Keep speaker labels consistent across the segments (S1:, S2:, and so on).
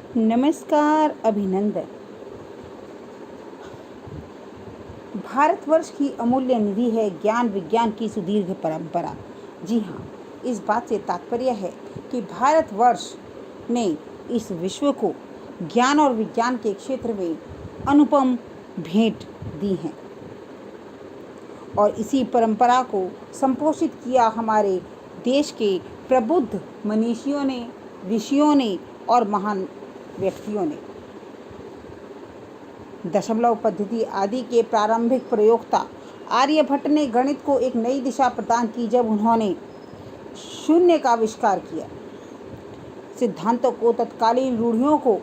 S1: नमस्कार, अभिनंदन। भारतवर्ष की अमूल्य निधि है ज्ञान विज्ञान की सुदीर्घ परंपरा। जी हाँ, इस बात से तात्पर्य है कि भारतवर्ष ने इस विश्व को ज्ञान और विज्ञान के क्षेत्र में अनुपम भेंट दी हैं और इसी परंपरा को संपोषित किया हमारे देश के प्रबुद्ध मनीषियों ने, ऋषियों ने और महान व्यक्तियों ने। दशमलव पद्धति आदि के प्रारंभिक प्रयोक्ता आर्यभट्ट ने गणित को एक नई दिशा प्रदान की जब उन्होंने शून्य का आविष्कार किया। सिद्धांतों को तत्कालीन रूढ़ियों को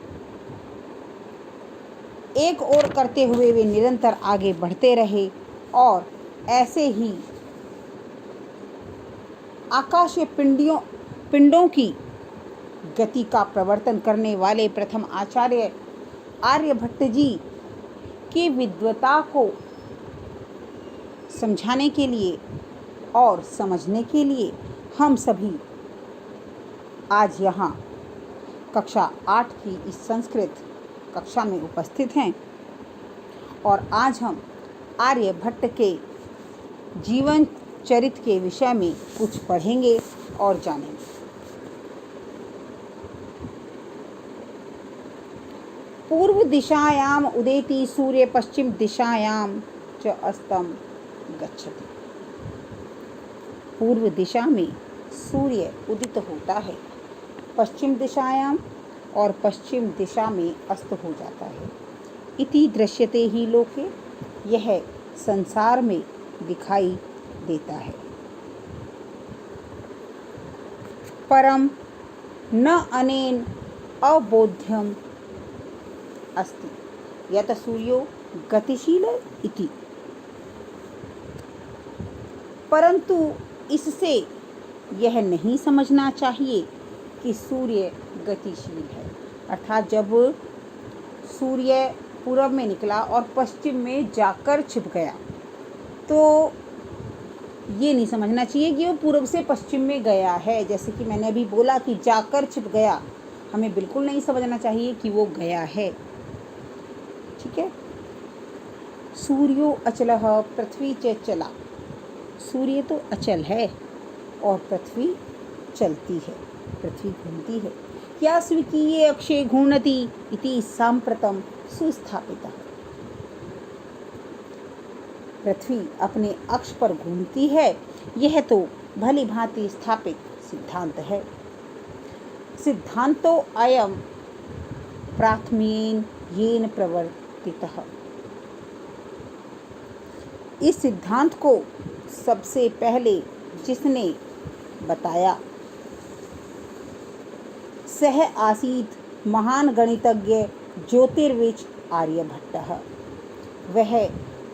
S1: एक ओर करते हुए वे निरंतर आगे बढ़ते रहे और ऐसे ही आकाशीय पिंडों की गति का प्रवर्तन करने वाले प्रथम आचार्य आर्यभट्ट जी की विद्वता को समझाने के लिए और समझने के लिए हम सभी आज यहाँ कक्षा 8 की इस संस्कृत कक्षा में उपस्थित हैं और आज हम आर्यभट्ट के जीवन चरित्र के विषय में कुछ पढ़ेंगे और जानेंगे। पूर्व दिशायाम उदेति सूर्य पश्चिम दिशायाम च अस्तं गच्छति। पूर्व दिशा में सूर्य उदित होता है, पश्चिम दिशायाम और पश्चिम दिशा में अस्त हो जाता है। इति दृश्यते ही लोके, यह संसार में दिखाई देता है। परम न अनेन अबोध्यम अस्ति यत सूर्यो गतिशील इति। परंतु इससे यह नहीं समझना चाहिए कि सूर्य गतिशील है। अर्थात जब सूर्य पूरब में निकला और पश्चिम में जाकर छिप गया तो ये नहीं समझना चाहिए कि वो पूरब से पश्चिम में गया है। जैसे कि मैंने अभी बोला कि जाकर छिप गया, हमें बिल्कुल नहीं समझना चाहिए कि वो गया है। ठीक है। सूर्यो अचलः पृथ्वी च चला। सूर्य तो अचल है और पृथ्वी चलती है, पृथ्वी घूमती है। या स्वीकीय अक्षे घूर्णति इति सांप्रतम सुस्थापितः। पृथ्वी अपने अक्ष पर घूमती है, यह तो भली भांति स्थापित सिद्धांत है। सिद्धांतो अयम प्राथम्येन येन प्रवर्तितः। इस सिद्धांत को सबसे पहले जिसने बताया सह आसीत महान गणितज्ञ ज्योतिर्विच आर्यभट्टः। वह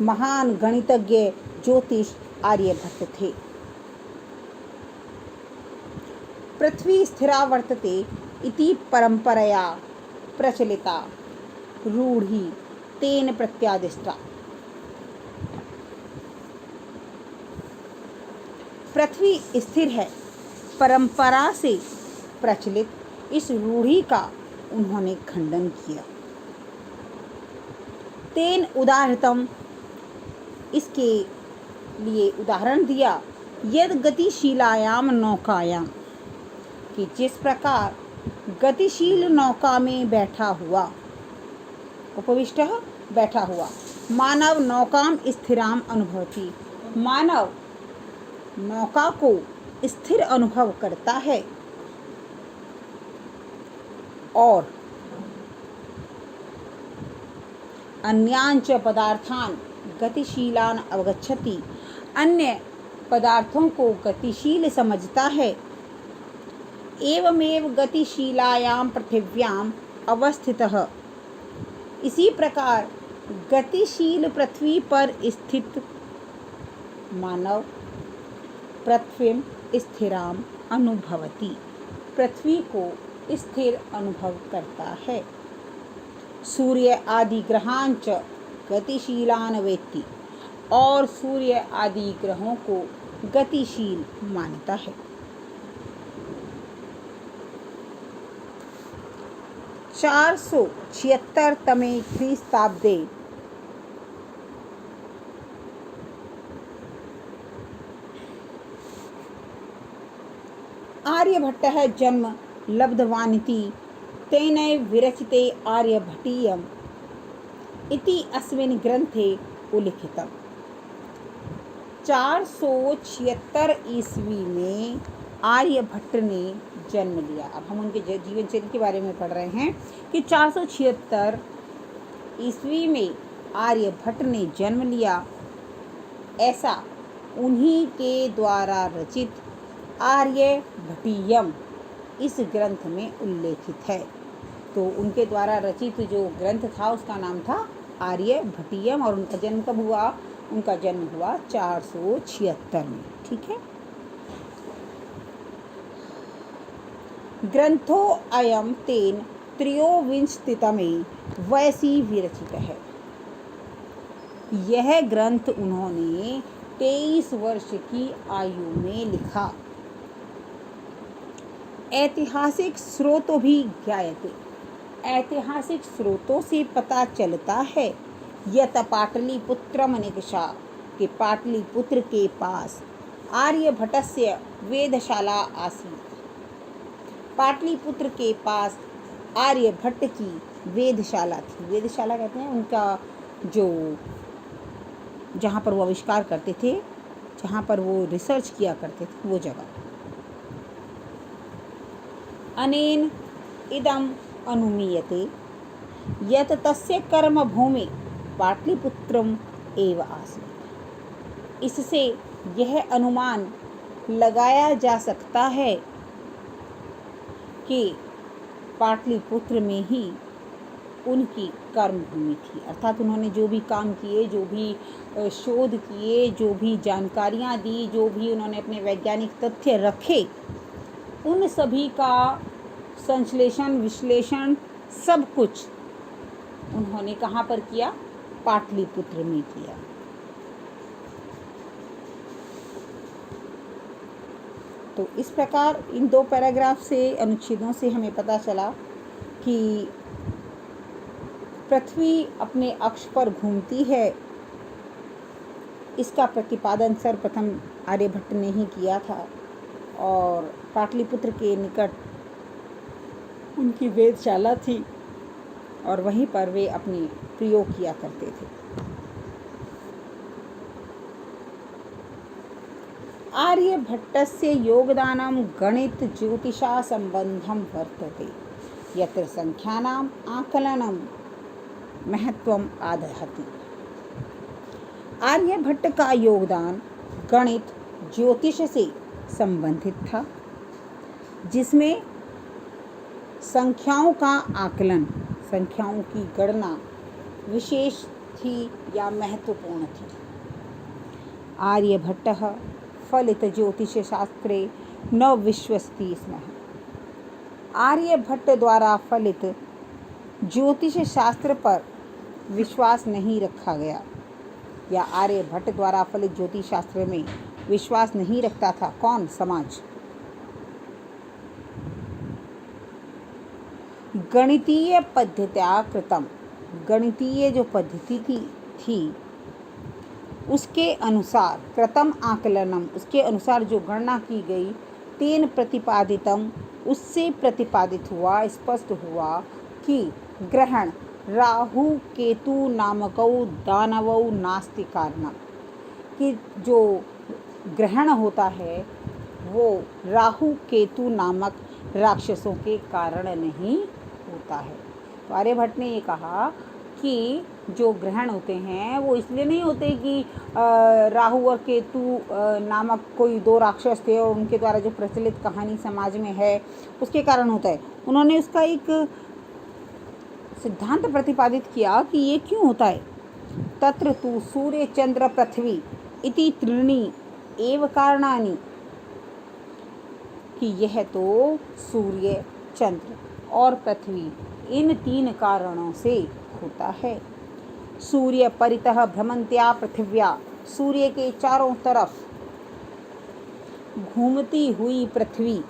S1: महान गणितज्ञ ज्योतिष आर्यभट्ट थे। पृथ्वी स्थिरा वर्तते इति परंपरया प्रचलिता रूढ़ी तेन प्रत्यादिष्टा। पृथ्वी स्थिर है, परंपरा से प्रचलित इस रूढ़ी का उन्होंने खंडन किया। तेन उदाहृतम, इसके लिए उदाहरण दिया, यद गतिशीलायाम नौकायाम, कि जिस प्रकार गतिशील नौका में बैठा हुआ, उपविष्टः बैठा हुआ, मानव नौकाम स्थिराम अनुभवति, मानव नौका को स्थिर अनुभव करता है और अन्यांच पदार्थान गतिशीलान अवगच्छति, अन्य पदार्थों को गतिशील समझता है। एवमेव गतिशीलायाम पृथिव्याम अवस्थितः, इसी प्रकार गतिशील पृथ्वी पर स्थित मानव पृथ्वीम स्थिराम अनुभवति, पृथ्वी को स्थिर अनुभव करता है। सूर्य आदि ग्रहान च गतिशीलान वेत्ति, और सूर्य आदि ग्रहों को गतिशील मानता है। 476 ख्रीस्ताब्दे आर्यभट्टः जन्म लब्धवानिति तेन विरचिते आर्यभट्टीयम् इति अस्मिन् ग्रन्थे उल्लिखितम्। 476 ईस्वी में आर्यभट्ट ने जन्म लिया। अब हम उनके जीवन चरित्र के बारे में पढ़ रहे हैं कि 476 ईस्वी में आर्यभट्ट ने जन्म लिया, ऐसा उन्हीं के द्वारा रचित आर्यभट्टीयम इस ग्रंथ में उल्लेखित है। तो उनके द्वारा रचित जो ग्रंथ था उसका नाम था आर्यभट्टीयम, और उनका जन्म कब हुआ? उनका जन्म हुआ 476 में। ठीक है। ग्रंथो अयम तेन त्रयोविंशतितमे वयसि विरचित है। यह ग्रंथ उन्होंने 23 वर्ष की आयु में लिखा। ऐतिहासिक स्रोतों भी ज्ञायते, ऐतिहासिक स्रोतों से पता चलता है यत पाटलिपुत्रम निकषा के पाटलिपुत्र के पास आर्यभट्टस्य वेधशाला आसीत्। पाटलिपुत्र के पास आर्यभट्ट की वेधशाला थी। वेधशाला कहते हैं उनका जो जहाँ पर वो आविष्कार करते थे, जहाँ पर वो रिसर्च किया करते थे, वो जगह। अनेन इदम अनुमीयते यत तस्य कर्मभूमि पाटलिपुत्रम एव आसीत्। इससे यह अनुमान लगाया जा सकता है कि पाटलिपुत्र में ही उनकी कर्मभूमि थी। अर्थात उन्होंने जो भी काम किए, जो भी शोध किए, जो भी जानकारियाँ दी, जो भी उन्होंने अपने वैज्ञानिक तथ्य रखे, उन सभी का संश्लेषण, विश्लेषण, सब कुछ उन्होंने कहाँ पर किया? पाटलिपुत्र में किया। तो इस प्रकार इन 2 पैराग्राफ से, अनुच्छेदों से हमें पता चला कि पृथ्वी अपने अक्ष पर घूमती है। इसका प्रतिपादन सर्वप्रथम आर्यभट्ट ने ही किया था, और पाटलिपुत्र के निकट उनकी वेधशाला थी और वहीं पर वे अपने प्रयोग किया करते थे। आर्यभट्टस्य योगदानं गणित ज्योतिषा संबंधं वर्तते यत्र संख्यानाम् आकलनं महत्वम आदहति। आर्यभट्ट का योगदान गणित ज्योतिष से संबंधित था, जिसमें संख्याओं का आकलन, संख्याओं की गणना विशेष थी या महत्वपूर्ण थी। आर्यभट्टः फलित ज्योतिष शास्त्रे न विश्वसति स्म। आर्यभट्ट द्वारा फलित ज्योतिष शास्त्र पर विश्वास नहीं रखा गया, या आर्यभट्ट द्वारा फलित ज्योतिष शास्त्र में विश्वास नहीं रखता था कौन? समाज। गणितीय पद्धत्या कृतम, गणितीय जो पद्धति थी उसके अनुसार, कृतम आकलनम, उसके अनुसार जो गणना की गई, तेन प्रतिपादितम, उससे प्रतिपादित हुआ, स्पष्ट हुआ कि ग्रहण राहु केतु नामकौ दानवौ नास्ति कारणम, कि जो ग्रहण होता है वो राहु केतु नामक राक्षसों के कारण नहीं होता है। तो आर्यभट्ट ने ये कहा कि जो ग्रहण होते हैं वो इसलिए नहीं होते कि राहु और केतु नामक कोई 2 राक्षस थे और उनके द्वारा जो प्रचलित कहानी समाज में है उसके कारण होता है। उन्होंने उसका एक सिद्धांत प्रतिपादित किया कि ये क्यों होता है। तत्र तु सूर्य चंद्र पृथ्वी इति त्रीणि एव कारणानि, कि यह तो सूर्य, चंद्र और पृथ्वी, इन 3 कारणों से होता है। सूर्य परितः भ्रमन्त्या पृथिव्या, सूर्य के चारों तरफ घूमती हुई पृथ्वी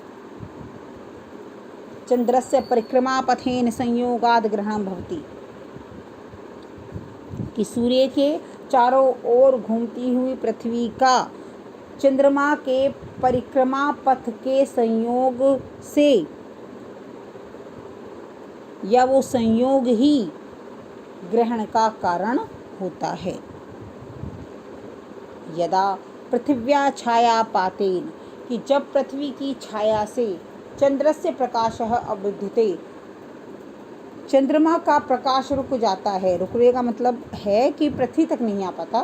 S1: चंद्रस्य परिक्रमापथेन संयोगाद ग्रहणं भवति, कि सूर्य के चारों ओर घूमती हुई पृथ्वी का चंद्रमा के परिक्रमा पथ के संयोग से, या वो संयोग ही ग्रहण का कारण होता है। यदा पृथिव्या छायापातेन, कि जब पृथ्वी की छाया से चंद्रस्य प्रकाशः अवरुध्यते, चंद्रमा का प्रकाश रुक जाता है। रुकने का मतलब है कि पृथ्वी तक नहीं आ पाता,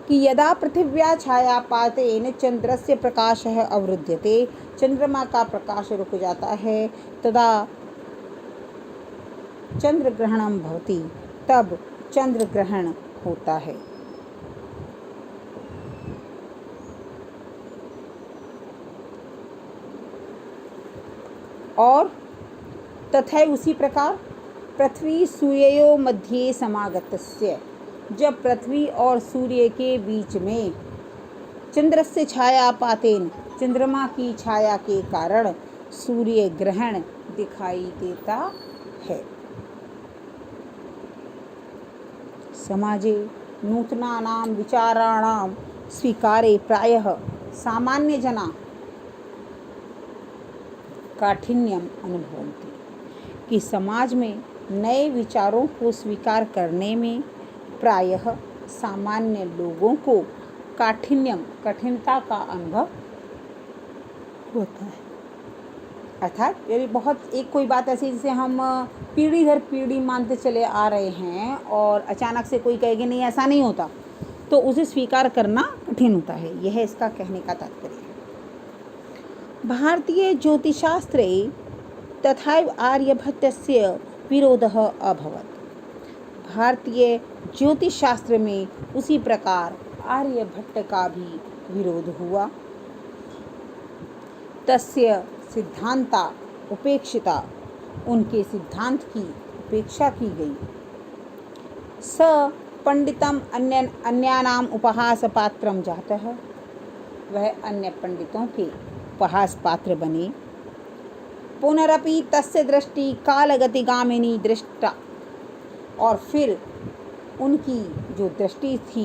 S1: कि यदा पृथिव्या छायापातेन चंद्रस्य प्रकाशः अवरुध्यते, चंद्रमा का प्रकाश रुक जाता है, तदा चंद्र ग्रहणं भवति, तब चंद्र ग्रहण होता है। और तथा उसी प्रकार पृथ्वी सूर्योः मध्ये समागतस्य, जब पृथ्वी और सूर्य के बीच में चंद्रस्य छायापातेन, चंद्रमा की छाया के कारण सूर्य ग्रहण दिखाई देता है। समाजे नूतनानां विचाराणां स्वीकारे प्रायः सामान्य जना काठिन्यम अनुभवन्ति, कि समाज में नए विचारों को स्वीकार करने में प्रायः सामान्य लोगों को कठिनता का अनुभव होता है। अर्थात यदि बहुत एक कोई बात ऐसी जिसे हम पीढ़ी दर पीढ़ी मानते चले आ रहे हैं और अचानक से कोई कहेगा नहीं ऐसा नहीं होता, तो उसे स्वीकार करना कठिन होता है। यह इसका कहने का तात्पर्य है। भारतीय ज्योतिषशास्त्रे तथैव आर्यभट्टस्य विरोधः अभवत्। भारतीय ज्योतिष शास्त्र में उसी प्रकार आर्यभट्ट का भी विरोध हुआ। तस्य सिद्धांता उपेक्षिता, उनके सिद्धांत की उपेक्षा की गई। स पंडितम अन्यानाम उपहास पात्रम जातः, वह अन्य पंडितों के उपहास पात्र बने। पुनरपि तस्य दृष्टि कालगतिगामिनी दृष्टा, और फिर उनकी जो दृष्टि थी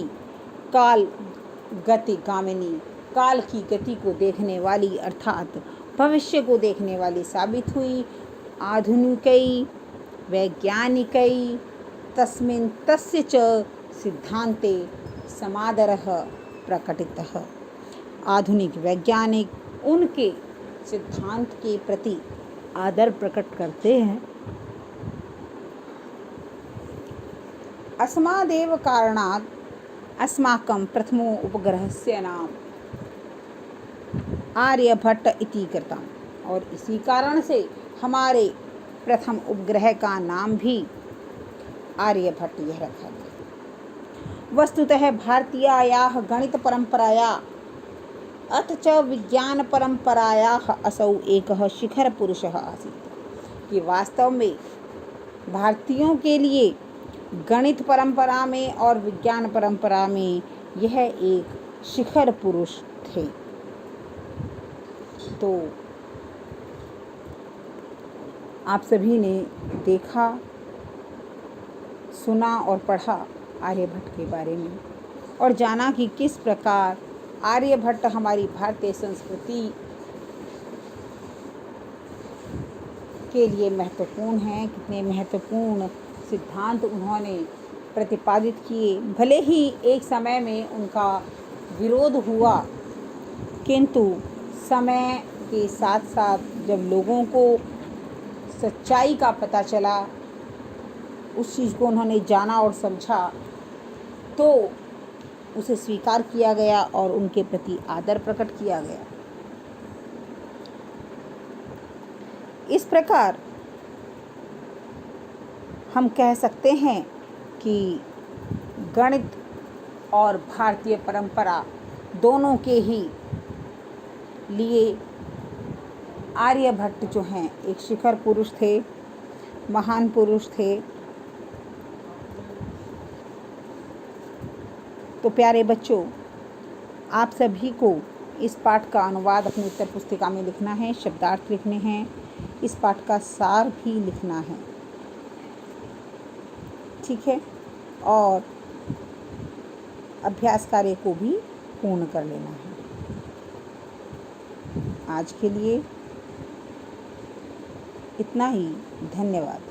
S1: काल गतिगामिनी, काल की गति को देखने वाली अर्थात भविष्य को देखने वाली साबित हुई। आधुनिकै वैज्ञानिकै तस्मिन् तस्य च सिद्धान्ते समादरः प्रकटितः। आधुनिक वैज्ञानिक उनके सिद्धांत के प्रति आदर प्रकट करते हैं। अस्मादेव कारणात् अस्माकं प्रथमो उपग्रहस्य नाम आर्यभट्ट इति कृतम्, और इसी कारण से हमारे प्रथम उपग्रह का नाम भी आर्यभट्ट यह रखा गया। वस्तुतः भारतीयायाः गणित परंपराया अथ च विज्ञान परंपरायाः असौ एकः शिखर पुरुषः आसीत्, कि वास्तव में भारतीयों के लिए गणित परंपरा में और विज्ञान परंपरा में यह एक शिखर पुरुष थे। तो आप सभी ने देखा, सुना और पढ़ा आर्यभट्ट के बारे में, और जाना कि किस प्रकार आर्यभट्ट हमारी भारतीय संस्कृति के लिए महत्वपूर्ण हैं, कितने महत्वपूर्ण सिद्धांत उन्होंने प्रतिपादित किए। भले ही एक समय में उनका विरोध हुआ, किंतु समय के साथ साथ जब लोगों को सच्चाई का पता चला, उस चीज़ को उन्होंने जाना और समझा, तो उसे स्वीकार किया गया और उनके प्रति आदर प्रकट किया गया। इस प्रकार हम कह सकते हैं कि गणित और भारतीय परंपरा दोनों के ही लिए आर्यभट्ट जो हैं एक शिखर पुरुष थे, महान पुरुष थे। तो प्यारे बच्चों, आप सभी को इस पाठ का अनुवाद अपनी उत्तर पुस्तिका में लिखना है, शब्दार्थ लिखने हैं। इस पाठ का सार भी लिखना है, ठीक है, और अभ्यास कार्य को भी पूर्ण कर लेना है। आज के लिए इतना ही। धन्यवाद।